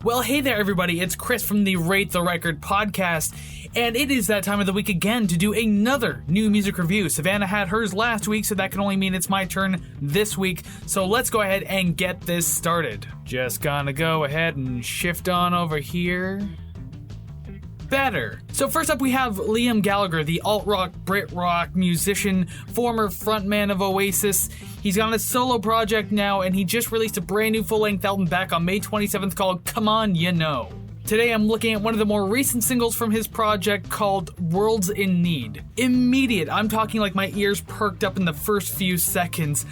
Well, hey there, everybody. It's Chris from the Rate the Record podcast, and it is that time of the week again to do another new music review. Savannah had hers last week, so that can only mean it's my turn this week. So let's go ahead and get this started. Just gonna go ahead and shift on over here. Better. So first up we have Liam Gallagher, the alt-rock, Brit-rock musician, former frontman of Oasis. He's on a solo project now, and he just released a brand new full-length album back on May 27th called Come On You Know. Today I'm looking at one of the more recent singles from his project called Worlds in Need. Immediate. I'm talking like my ears perked up in the first few seconds.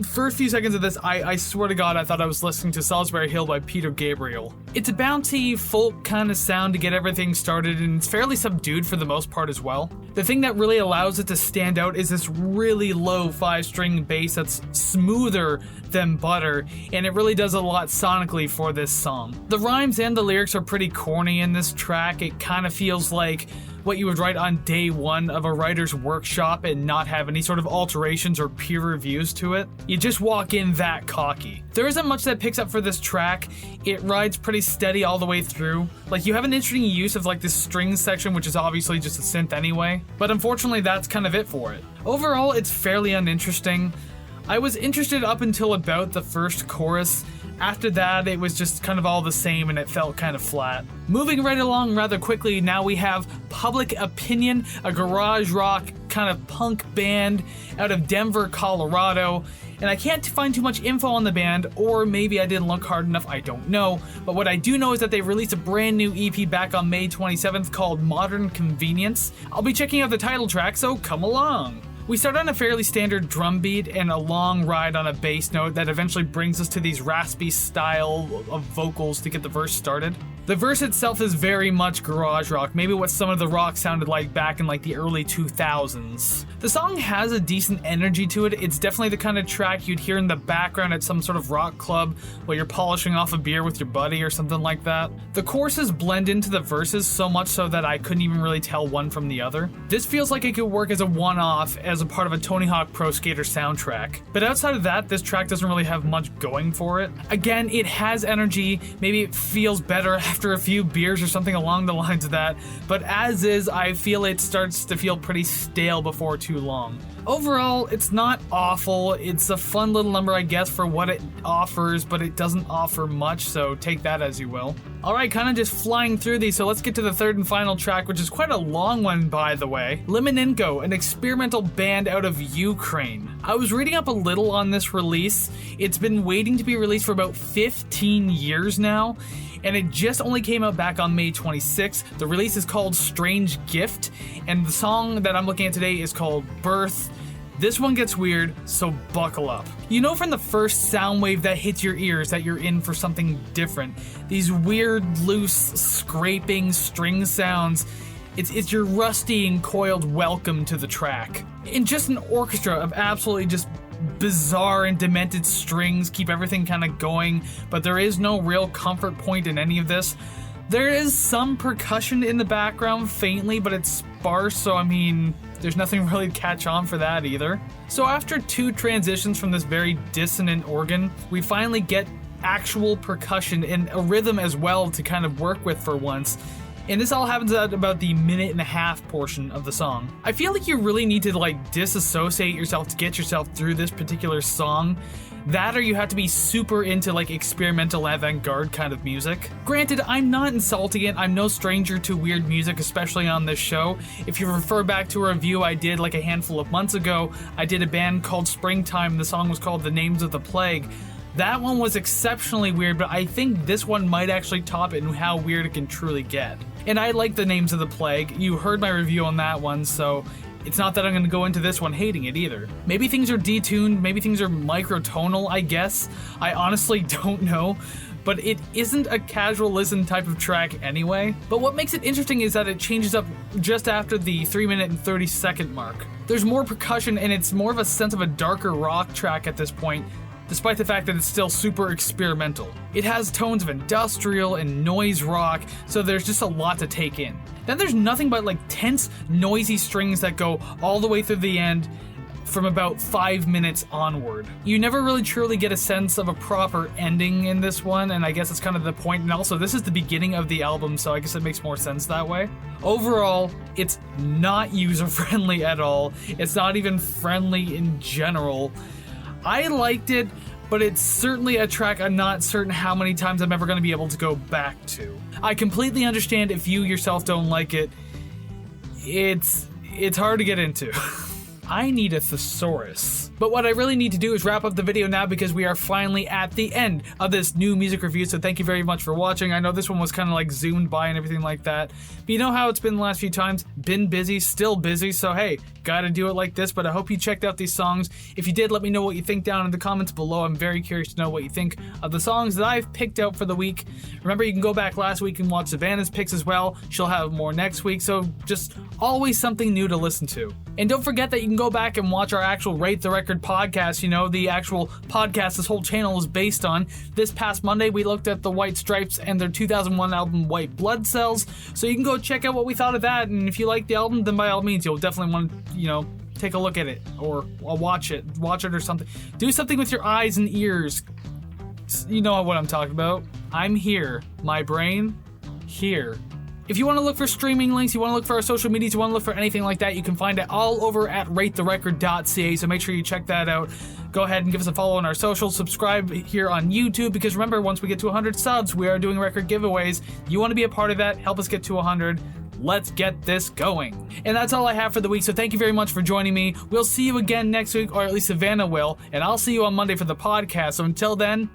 First few seconds of this, I swear to God, I thought I was listening to Salisbury Hill by Peter Gabriel. It's a bouncy, folk kind of sound to get everything started, and it's fairly subdued for the most part as well. The thing that really allows it to stand out is this really low 5-string bass that's smoother than butter, and it really does a lot sonically for this song. The rhymes and the lyrics are pretty corny in this track. It kind of feels like what you would write on day one of a writer's workshop and not have any sort of alterations or peer reviews to it. You just walk in that cocky. There isn't much that picks up for this track. It rides pretty steady all the way through. Like, you have an interesting use of like this strings section, which is obviously just a synth anyway, but unfortunately that's kind of it for it. Overall, it's fairly uninteresting. I was interested up until about the first chorus. After that, it was just kind of all the same and it felt kind of flat. Moving right along rather quickly, now we have Public Opinion, a garage rock kind of punk band out of Denver, Colorado. And I can't find too much info on the band, or maybe I didn't look hard enough, I don't know. But what I do know is that they released a brand new EP back on May 27th called Modern Convenience. I'll be checking out the title track, so come along. We start on a fairly standard drum beat and a long ride on a bass note that eventually brings us to these raspy style of vocals to get the verse started. The verse itself is very much garage rock, maybe what some of the rock sounded like back in like the early 2000s. The song has a decent energy to it. It's definitely the kind of track you'd hear in the background at some sort of rock club while you're polishing off a beer with your buddy or something like that. The choruses blend into the verses so much so that I couldn't even really tell one from the other. This feels like it could work as a one-off as a part of a Tony Hawk Pro Skater soundtrack. But outside of that, this track doesn't really have much going for it. Again, it has energy. Maybe it feels better after a few beers or something along the lines of that. But as is, I feel it starts to feel pretty stale before too long. Overall, it's not awful. It's a fun little number, I guess, for what it offers, but it doesn't offer much, so take that as you will. Alright, kind of just flying through these, so let's get to the third and final track, which is quite a long one, by the way. Limanenko, an experimental band out of Ukraine. I was reading up a little on this release. It's been waiting to be released for about 15 years now, and it just only came out back on May 26th. The release is called Strange Gift, and the song that I'm looking at today is called Birth. This one gets weird, so buckle up. You know from the first sound wave that hits your ears that you're in for something different. These weird, loose, scraping string sounds. It's your rusty and coiled welcome to the track. And just an orchestra of absolutely just bizarre and demented strings keep everything kind of going, but there is no real comfort point in any of this. There is some percussion in the background faintly, but it's sparse, so I mean, there's nothing really to catch on for that either. So after two transitions from this very dissonant organ, we finally get actual percussion and a rhythm as well to kind of work with for once. And this all happens at about the minute-and-a-half portion of the song. I feel like you really need to like disassociate yourself to get yourself through this particular song. That or you have to be super into like experimental avant-garde kind of music. Granted, I'm not insulting it. I'm no stranger to weird music, especially on this show. If you refer back to a review I did like a handful of months ago, I did a band called Springtime. The song was called The Names of the Plague. That one was exceptionally weird, but I think this one might actually top it in how weird it can truly get. And I like The Names of the Plague. You heard my review on that one, so it's not that I'm going to go into this one hating it either. Maybe things are detuned, maybe things are microtonal, I guess. I honestly don't know, but it isn't a casual listen type of track anyway. But what makes it interesting is that it changes up just after the 3-minute and 30-second mark. There's more percussion and it's more of a sense of a darker rock track at this point, despite the fact that it's still super experimental. It has tones of industrial and noise rock, so there's just a lot to take in. Then there's nothing but like tense, noisy strings that go all the way through the end, from about 5 minutes onward. You never really truly get a sense of a proper ending in this one, and I guess it's kind of the point, and also this is the beginning of the album, so I guess it makes more sense that way. Overall, it's not user-friendly at all. It's not even friendly in general. I liked it, but it's certainly a track I'm not certain how many times I'm ever going to be able to go back to. I completely understand if you yourself don't like it. It's hard to get into. I need a thesaurus. But what I really need to do is wrap up the video now because we are finally at the end of this new music review, so thank you very much for watching. I know this one was kind of like zoomed by and everything like that, but you know how it's been the last few times? Been busy, still busy, so hey, gotta do it like this, but I hope you checked out these songs. If you did, let me know what you think down in the comments below. I'm very curious to know what you think of the songs that I've picked out for the week. Remember, you can go back last week and watch Savannah's picks as well. She'll have more next week, so just always something new to listen to. And don't forget that you can go back and watch our actual Rate the Record podcast, you know, the actual podcast this whole channel is based on. This past Monday, we looked at the White Stripes and their 2001 album, White Blood Cells, so you can go check out what we thought of that, and if you like the album, then by all means, you'll definitely want to, you know, take a look at it, or watch it or something. Do something with your eyes and ears. You know what I'm talking about. I'm here. My brain, here. If you want to look for streaming links, you want to look for our social medias, you want to look for anything like that, you can find it all over at ratetherecord.ca, so make sure you check that out. Go ahead and give us a follow on our socials, subscribe here on YouTube, because remember, once we get to 100 subs, we are doing record giveaways. You want to be a part of that, help us get to 100. Let's get this going. And that's all I have for the week, so thank you very much for joining me. We'll see you again next week, or at least Savannah will, and I'll see you on Monday for the podcast. So until then,